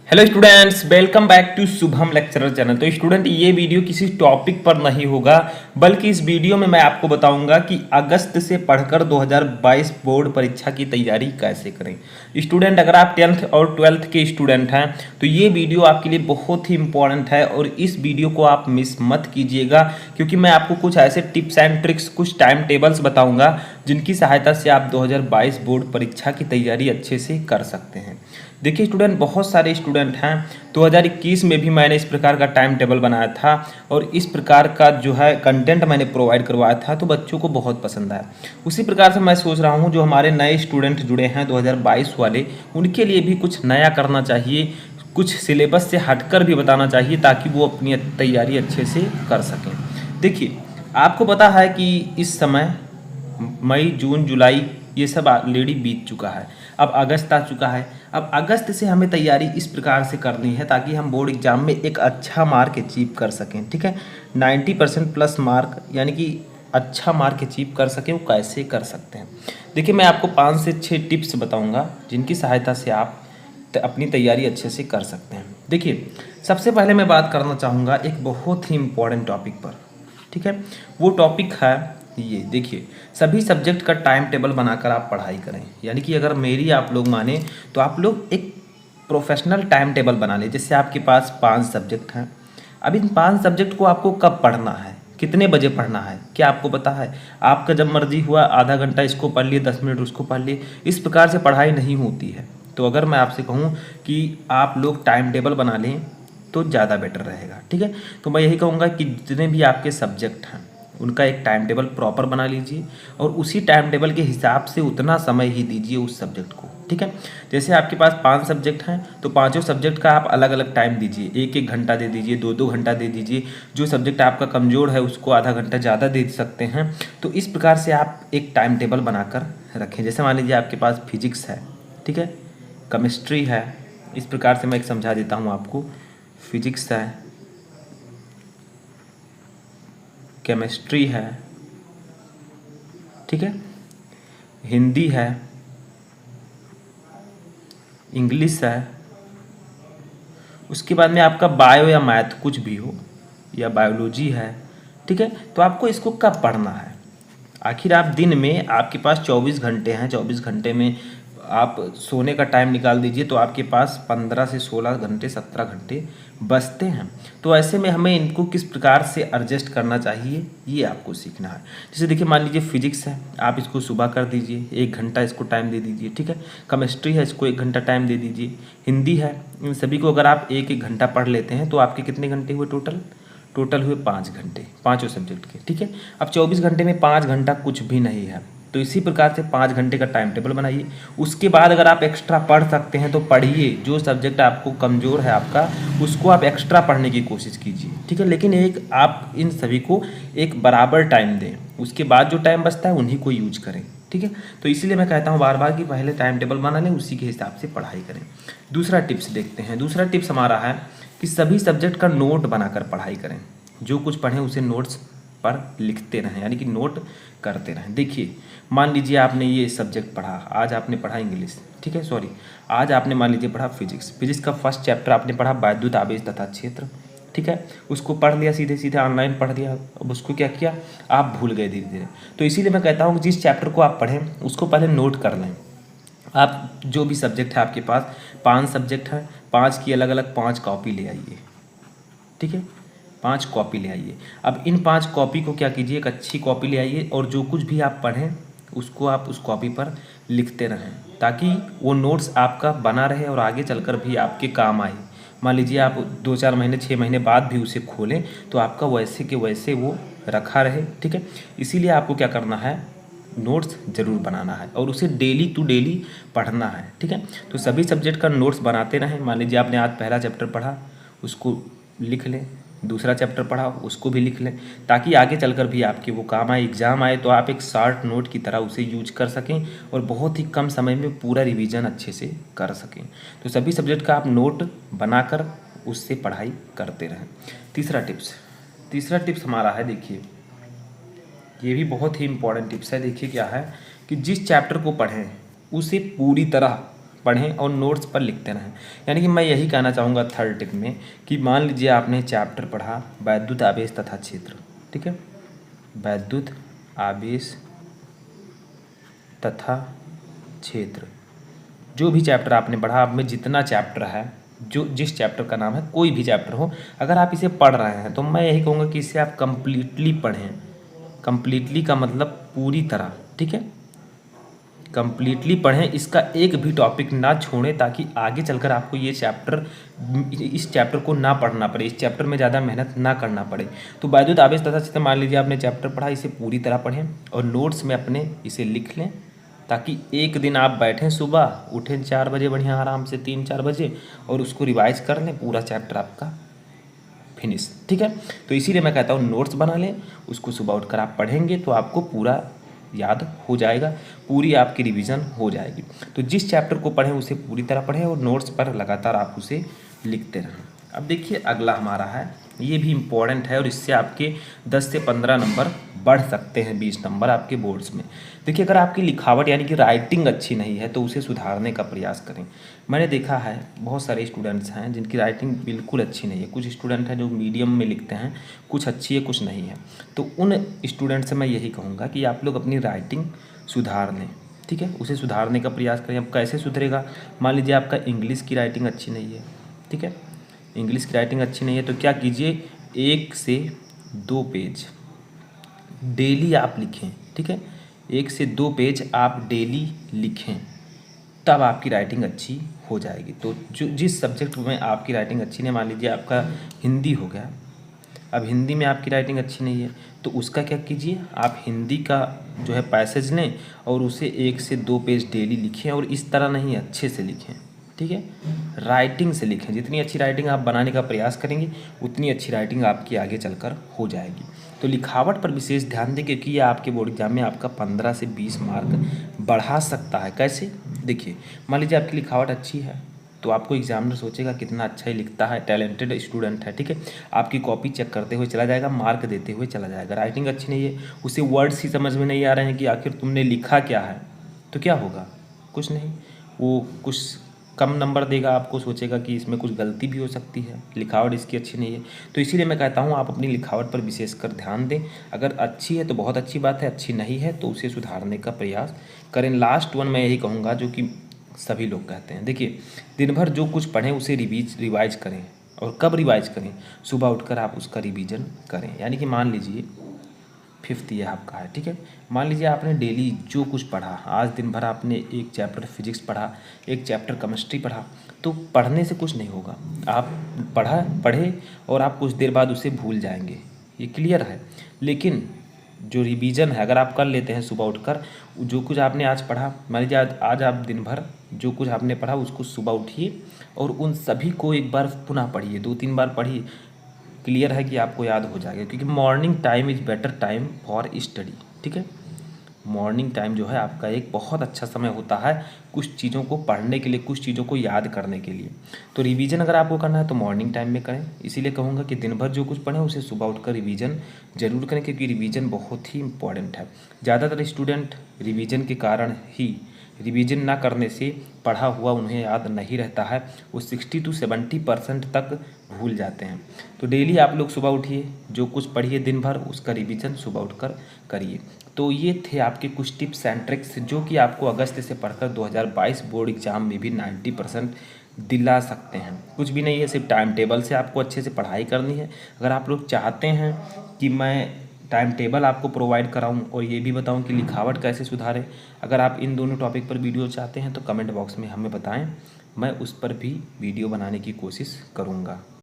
Hello students, welcome back to Shubham lecturer channel. तो student, ये video किसी टॉपिक पर नहीं होगा, बल्कि इस वीडियो में मैं आपको बताऊंगा कि अगस्त से पढ़कर 2022 बोर्ड परीक्षा की तैयारी कैसे करें। स्टूडेंट, अगर आप 10th और 12th के स्टूडेंट हैं तो ये वीडियो आपके लिए बहुत ही इंपॉर्टेंट है और इस वीडियो को आप मिस मत कीजिएगा, क्योंकि मैं आपको कुछ ऐसे टिप्स एंड ट्रिक्स, कुछ टाइम टेबल्स बताऊँगा जिनकी सहायता से आप 2022 बोर्ड परीक्षा की तैयारी अच्छे से कर सकते हैं। देखिए स्टूडेंट, बहुत सारे स्टूडेंट हैं, 2021 में भी मैंने इस प्रकार का टाइम टेबल बनाया था और इस प्रकार का जो है कंटेंट मैंने प्रोवाइड करवाया था, तो बच्चों को बहुत पसंद आया। उसी प्रकार से मैं सोच रहा हूं जो हमारे नए स्टूडेंट जुड़े हैं 2022 वाले, उनके लिए भी कुछ नया करना चाहिए, कुछ सिलेबस से हटकर भी बताना चाहिए ताकि वो अपनी तैयारी अच्छे से कर सकें। देखिए, आपको पता है कि इस समय मई, जून, जुलाई ये सब ऑलरेडी बीत चुका है। अब अगस्त आ चुका है। अब अगस्त से हमें तैयारी इस प्रकार से करनी है ताकि हम बोर्ड एग्जाम में एक अच्छा मार्क अचीव कर सकें। ठीक है, 90% प्लस मार्क, यानी कि अच्छा मार्क अचीव कर सकें। वो कैसे कर सकते हैं? देखिए, मैं आपको 5 से 6 टिप्स बताऊंगा जिनकी सहायता से आप अपनी तैयारी अच्छे से कर सकते हैं। देखिए, सबसे पहले मैं बात करना चाहूँगा एक बहुत ही इम्पोर्टेंट टॉपिक पर। ठीक है, वो टॉपिक है ये। देखिए, सभी सब्जेक्ट का टाइम टेबल बनाकर आप पढ़ाई करें। यानी कि अगर मेरी आप लोग माने तो आप लोग एक प्रोफेशनल टाइम टेबल बना लें। जैसे आपके पास 5 सब्जेक्ट हैं, अब इन 5 सब्जेक्ट को आपको कब पढ़ना है, कितने बजे पढ़ना है, क्या आपको पता है? आपका जब मर्जी हुआ आधा घंटा इसको पढ़ लिए, 10 मिनट उसको पढ़ लिए, इस प्रकार से पढ़ाई नहीं होती है। तो अगर मैं आपसे कहूँ कि आप लोग टाइम टेबल बना लें तो ज़्यादा बेटर रहेगा। ठीक है, तो मैं यही कहूँगा कि जितने भी आपके सब्जेक्ट हैं उनका एक टाइम टेबल प्रॉपर बना लीजिए और उसी टाइम टेबल के हिसाब से उतना समय ही दीजिए उस सब्जेक्ट को। ठीक है, जैसे आपके पास 5 सब्जेक्ट हैं तो पांचों सब्जेक्ट का आप अलग अलग टाइम दीजिए। 1-1 घंटा दे दीजिए, 2-2 घंटा दे दीजिए। जो सब्जेक्ट आपका कमज़ोर है उसको आधा घंटा ज़्यादा दे सकते हैं। तो इस प्रकार से आप एक टाइम टेबल बनाकर रखें। जैसे मान लीजिए आपके पास फिजिक्स है, ठीक है, केमिस्ट्री है। इस प्रकार से मैं एक समझा देता हूँ आपको। फिजिक्स है, केमिस्ट्री है, ठीक है, हिंदी है, इंग्लिश है, उसके बाद में आपका बायो या मैथ कुछ भी हो, या बायोलॉजी है। ठीक है, तो आपको इसको कब पढ़ना है? आखिर आप दिन में, आपके पास 24 घंटे हैं, 24 घंटे में आप सोने का टाइम निकाल दीजिए तो आपके पास 15 से 16 घंटे, 17 घंटे बचते हैं। तो ऐसे में हमें इनको किस प्रकार से एडजस्ट करना चाहिए ये आपको सीखना है। जैसे देखिए, मान लीजिए फिजिक्स है, आप इसको सुबह कर दीजिए, 1 घंटा इसको टाइम दे दीजिए। ठीक है, केमिस्ट्री है, इसको 1 घंटा टाइम दे दीजिए। हिंदी है, इन सभी को अगर आप 1-1 घंटा पढ़ लेते हैं तो आपके कितने घंटे हुए टोटल हुए 5 घंटे, पाँचों सब्जेक्ट के। ठीक है, अब 24 घंटे में 5 घंटा कुछ भी नहीं है, तो इसी प्रकार से 5 घंटे का टाइम टेबल बनाइए। उसके बाद अगर आप एक्स्ट्रा पढ़ सकते हैं तो पढ़िए। जो सब्जेक्ट आपको कमज़ोर है आपका, उसको आप एक्स्ट्रा पढ़ने की कोशिश कीजिए। ठीक है, लेकिन एक आप इन सभी को एक बराबर टाइम दें। उसके बाद जो टाइम बचता है उन्हीं को यूज करें। ठीक है, तो इसीलिए मैं कहता हूँ बार बार कि पहले टाइम टेबल बना लें, उसी के हिसाब से पढ़ाई करें। दूसरा टिप्स देखते हैं। दूसरा टिप्स हमारा है कि सभी सब्जेक्ट का नोट बनाकर पढ़ाई करें। जो कुछ पढ़ें उसे नोट्स पर लिखते रहें, यानी कि नोट करते रहें। देखिए, मान लीजिए आपने ये सब्जेक्ट पढ़ा, आज आपने पढ़ा इंग्लिश, ठीक है, सॉरी, आज आपने मान लीजिए पढ़ा फिजिक्स। फिजिक्स का फर्स्ट चैप्टर आपने पढ़ा वैद्युत आवेश तथा क्षेत्र। ठीक है, उसको पढ़ लिया, सीधे सीधे ऑनलाइन पढ़ लिया। अब उसको क्या किया, आप भूल गए धीरे धीरे। तो इसीलिए मैं कहता हूँ कि जिस चैप्टर को आप पढ़ें उसको पहले नोट कर लें। आप जो भी सब्जेक्ट है आपके पास, 5 सब्जेक्ट हैं, 5 की अलग अलग 5 कॉपी ले आइए। ठीक है, 5 कॉपी ले आइए। अब इन 5 कॉपी को क्या कीजिए, एक अच्छी कॉपी ले आइए और जो कुछ भी आप पढ़ें उसको आप उस कॉपी पर लिखते रहें, ताकि वो नोट्स आपका बना रहे और आगे चलकर भी आपके काम आए। मान लीजिए आप 2-4 महीने, 6 महीने बाद भी उसे खोलें तो आपका वैसे के वैसे वो रखा रहे। ठीक है, इसीलिए आपको क्या करना है, नोट्स ज़रूर बनाना है और उसे डेली टू डेली पढ़ना है। ठीक है, तो सभी सब्जेक्ट का नोट्स बनाते रहें। मान लीजिए आपने आज पहला चैप्टर पढ़ा, उसको लिख लें। दूसरा चैप्टर पढ़ा, उसको भी लिख लें, ताकि आगे चलकर भी आपके वो काम आए। एग्ज़ाम आए तो आप एक शॉर्ट नोट की तरह उसे यूज कर सकें और बहुत ही कम समय में पूरा रिवीजन अच्छे से कर सकें। तो सभी सब्जेक्ट का आप नोट बनाकर उससे पढ़ाई करते रहें। तीसरा टिप्स हमारा है, देखिए ये भी बहुत ही इंपॉर्टेंट टिप्स है। देखिए क्या है कि जिस चैप्टर को पढ़ें उसे पूरी तरह पढ़ें और नोट्स पर लिखते रहें। यानी कि मैं यही कहना चाहूँगा थर्ड टिप में कि मान लीजिए आपने चैप्टर पढ़ा वैद्युत आवेश तथा क्षेत्र, ठीक है, वैद्युत आवेश तथा क्षेत्र, जो भी चैप्टर आपने पढ़ा, आप में जितना चैप्टर है, जो जिस चैप्टर का नाम है, कोई भी चैप्टर हो, अगर आप इसे पढ़ रहे हैं तो मैं यही कहूँगा कि इसे आप कंप्लीटली पढ़ें। कंप्लीटली का मतलब पूरी तरह, ठीक है, कंप्लीटली पढ़ें, इसका एक भी टॉपिक ना छोड़ें, ताकि आगे चलकर आपको ये चैप्टर, इस चैप्टर को ना पढ़ना पड़े, इस चैप्टर में ज़्यादा मेहनत ना करना पड़े। तो वैद्युत आवेश तथा क्षेत्र, मान लीजिए आपने चैप्टर पढ़ा, इसे पूरी तरह पढ़ें और नोट्स में अपने इसे लिख लें, ताकि एक दिन आप बैठें, सुबह उठें 4 बजे बढ़िया आराम से, 3-4 बजे, और उसको रिवाइज कर लें, पूरा चैप्टर आपका फिनिश, ठीक है। तो इसीलिए मैं कहता हूँ नोट्स बना लें, उसको सुबह उठकर आप पढ़ेंगे तो आपको पूरा याद हो जाएगा, पूरी आपकी रिवीजन हो जाएगी। तो जिस चैप्टर को पढ़ें उसे पूरी तरह पढ़ें और नोट्स पर लगातार आप उसे लिखते रहें। अब देखिए अगला हमारा है, ये भी इम्पॉर्टेंट है और इससे आपके 10 से 15 नंबर बढ़ सकते हैं, 20 नंबर आपके बोर्ड्स में। देखिए अगर आपकी लिखावट यानी कि राइटिंग अच्छी नहीं है तो उसे सुधारने का प्रयास करें। मैंने देखा है बहुत सारे स्टूडेंट्स हैं जिनकी राइटिंग बिल्कुल अच्छी नहीं है, कुछ स्टूडेंट हैं जो मीडियम में लिखते हैं, कुछ अच्छी है कुछ नहीं है। तो उन स्टूडेंट से मैं यही कहूँगा कि आप लोग अपनी राइटिंग सुधार लें, ठीक है, उसे सुधारने का प्रयास करें। अब कैसे सुधरेगा, मान लीजिए आपका इंग्लिश की राइटिंग अच्छी नहीं है, ठीक है, इंग्लिश की राइटिंग अच्छी नहीं है तो क्या कीजिए, 1 से 2 पेज डेली आप लिखें, ठीक है, 1 से 2 पेज आप डेली लिखें, तब आपकी राइटिंग अच्छी हो जाएगी। तो जो जिस सब्जेक्ट में आपकी राइटिंग अच्छी नहीं, मान लीजिए आपका हिंदी हो गया, अब हिंदी में आपकी राइटिंग अच्छी नहीं है तो उसका क्या कीजिए, आप हिंदी का जो है पैसेज लें और उसे 1 से 2 पेज डेली लिखें, और इस तरह नहीं, अच्छे से लिखें, ठीक है, राइटिंग से लिखें। जितनी अच्छी राइटिंग आप बनाने का प्रयास करेंगे उतनी अच्छी राइटिंग आपकी आगे चलकर हो जाएगी। तो लिखावट पर विशेष ध्यान दें, क्योंकि ये आपके बोर्ड एग्जाम में आपका 15 से 20 मार्क बढ़ा सकता है। कैसे, देखिए मान लीजिए आपकी लिखावट अच्छी है तो आपको एग्जामिनर सोचेगा कितना अच्छा ही लिखता है, टैलेंटेड स्टूडेंट है, ठीक है, आपकी कॉपी चेक करते हुए चला जाएगा, मार्क देते हुए चला जाएगा। राइटिंग अच्छी नहीं है, उसे वर्ड्स ही समझ में नहीं आ रहे हैं कि आखिर तुमने लिखा क्या है, तो क्या होगा, कुछ नहीं, वो कुछ कम नंबर देगा आपको, सोचेगा कि इसमें कुछ गलती भी हो सकती है, लिखावट इसकी अच्छी नहीं है। तो इसीलिए मैं कहता हूँ आप अपनी लिखावट पर विशेषकर ध्यान दें। अगर अच्छी है तो बहुत अच्छी बात है, अच्छी नहीं है तो उसे सुधारने का प्रयास करें। लास्ट वन मैं यही कहूँगा जो कि सभी लोग कहते हैं, देखिए दिन भर जो कुछ पढ़ें उसे रिवाइज करें। और कब रिवाइज करें, सुबह उठकर आप उसका रिवीजन करें। यानी कि मान लीजिए 5th ये आपका है, ठीक है, मान लीजिए आपने डेली जो कुछ पढ़ा, आज दिन भर आपने एक चैप्टर फिजिक्स पढ़ा, एक चैप्टर केमिस्ट्री पढ़ा, तो पढ़ने से कुछ नहीं होगा, आप पढ़े और आप कुछ देर बाद उसे भूल जाएंगे, ये क्लियर है। लेकिन जो रिवीजन है अगर आप कर लेते हैं सुबह उठकर, जो कुछ आपने आज पढ़ा, मान लीजिए आज आप दिन भर जो कुछ आपने पढ़ा उसको सुबह उठिए और उन सभी को एक बार पुनः पढ़िए, 2-3 बार पढ़िए, क्लियर है कि आपको याद हो जाएगा। क्योंकि morning time is better time for study, ठीक है, मॉर्निंग टाइम जो है आपका एक बहुत अच्छा समय होता है कुछ चीज़ों को पढ़ने के लिए, कुछ चीज़ों को याद करने के लिए। तो रिवीजन अगर आपको करना है तो मॉर्निंग टाइम में करें। इसीलिए कहूँगा कि दिन भर जो कुछ पढ़ें उसे सुबह उठकर रिवीजन जरूर करें, क्योंकि रिवीजन बहुत ही इंपॉर्टेंट है। ज़्यादातर स्टूडेंट रिवीजन के कारण ही, रिवीजन ना करने से पढ़ा हुआ उन्हें याद नहीं रहता है, वो 60 to 70% तक भूल जाते हैं। तो डेली आप लोग सुबह उठिए, जो कुछ पढ़िए दिन भर उसका रिवीजन सुबह उठकर करिए। तो ये थे आपके कुछ टिप्स एंड ट्रिक्स जो कि आपको अगस्त से पढ़कर 2022 बोर्ड एग्जाम में भी 90% दिला सकते हैं। कुछ भी नहीं है, सिर्फ टाइम टेबल से आपको अच्छे से पढ़ाई करनी है। अगर आप लोग चाहते हैं कि मैं टाइम टेबल आपको प्रोवाइड कराऊं और ये भी बताऊं कि लिखावट कैसे सुधारें, अगर आप इन दोनों टॉपिक पर वीडियो चाहते हैं तो कमेंट बॉक्स में हमें बताएं, मैं उस पर भी वीडियो बनाने की कोशिश करूँगा।